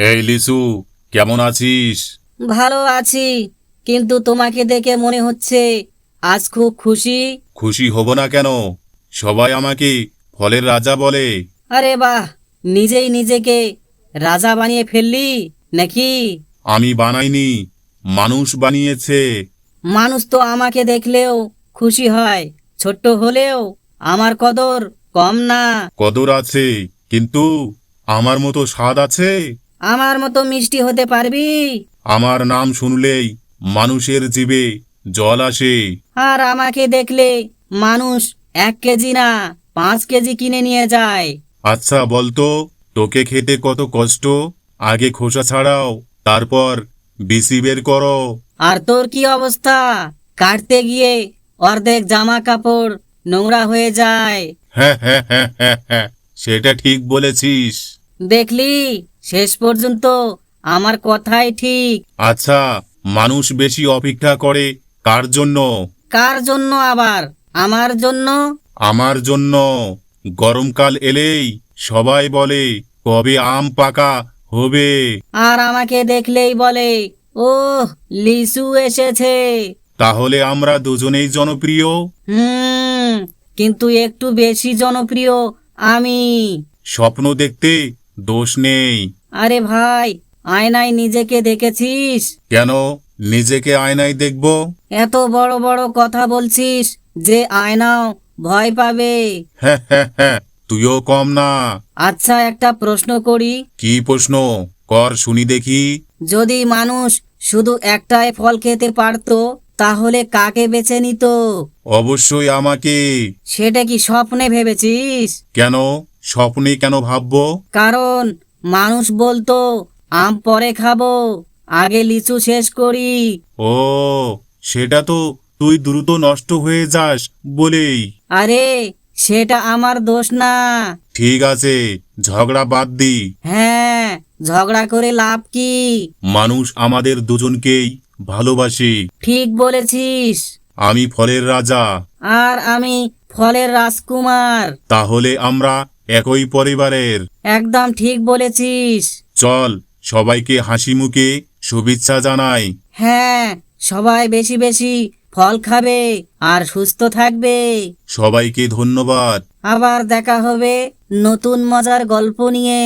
এই লিচু, কেমন আছিস? ভালো আছি, কিন্তু তোমাকে দেখে মনে হচ্ছে আজ খুব খুশি। খুশি হব না কেন? সবাই আমাকে ফলের রাজা বলে। আরে বাহ, নিজেই নিজেকে রাজা বানিয়ে ফেললি নাকি? আমি বানাইনি, মানুষ বানিয়েছে। মানুষ তো আমাকে দেখলেও খুশি হয়, ছোট্ট হলেও আমার কদর কম না। কদর আছে, কিন্তু আমার মতো স্বাদ আছে? আমার মতো মিষ্টি হতে পারবি? আমার নাম শুনলেই মানুষের জিভে জল আসে। আর আমাকে দেখলে মানুষ 1 কেজি না 5 কেজি কিনে নিয়ে যায়। আচ্ছা বলতো, তোকে খেতে কত কষ্ট? আগে খোসা ছাড়াও, তারপর বিচি বের করো। আর তোর কি অবস্থা? কাটতে গিয়ে অর্ধেক জামা কাপড় নোংরা হয়ে যায়। হ্যাঁ হ্যাঁ হ্যাঁ হ্যাঁ হ্যাঁ, সেটা ঠিক বলেছিস। দেখলি, শেষ পর্যন্ত আমার কথাই ঠিক। আচ্ছা, মানুষ বেশি অপেক্ষা করে কার জন্য? কার জন্য আবার? আমার জন্য। আমার জন্য। গরমকাল এলেই সবাই বলে কবে আম পাকা হবে। আর আমাকে দেখলেই বলে, ওহ, লিচু এসেছে। তাহলে আমরা দুজনেই জনপ্রিয়। হুম, কিন্তু একটু বেশি জনপ্রিয় আমি। স্বপ্ন দেখতে দোষ নেই। আরে ভাই, আয়নায় নিজেকে দেখেছিস? কেন নিজেকে আয়নায় দেখব? এত বড় বড় কথা বলছিস যে আয়নাও ভয় পাবে। হ্যাঁ হ্যাঁ হ্যাঁ, তুইও কম না। আচ্ছা, একটা প্রশ্ন করি। কি প্রশ্ন? কর শুনি দেখি। যদি মানুষ শুধু একটাই ফল খেতে পারতো, তাহলে কাকে বেছে নিত? অবশ্যই আমাকে। সেটা কি স্বপ্নে ভেবেছিস? কেন? স্বপ্নে কেন ভাববো? কারণ মানুষ বলতো, আম পরে খাবো, আগে লিচু শেষ করি। ও, সেটা তো তুই দ্রুত নষ্ট হয়ে যাস বলেই। আরে, সেটা আমার দোষ না। ঠিক আছে, ঝগড়া বাদ দি। হ্যাঁ, ঝগড়া করে লাভ কি? মানুষ আমাদের দুজনকেই ভালোবাসে। ঠিক বলেছিস। আমি ফলের রাজা, আর আমি ফলের রাজকুমার। তাহলে আমরা একই পরিবারের। একদম ঠিক বলেছিস। চল, সবাইকে হাসি মুখে শুভেচ্ছা জানাই। হ্যাঁ, সবাই বেশি বেশি ফল খাবে আর সুস্থ থাকবে। সবাইকে ধন্যবাদ। আবার দেখা হবে নতুন মজার গল্প নিয়ে।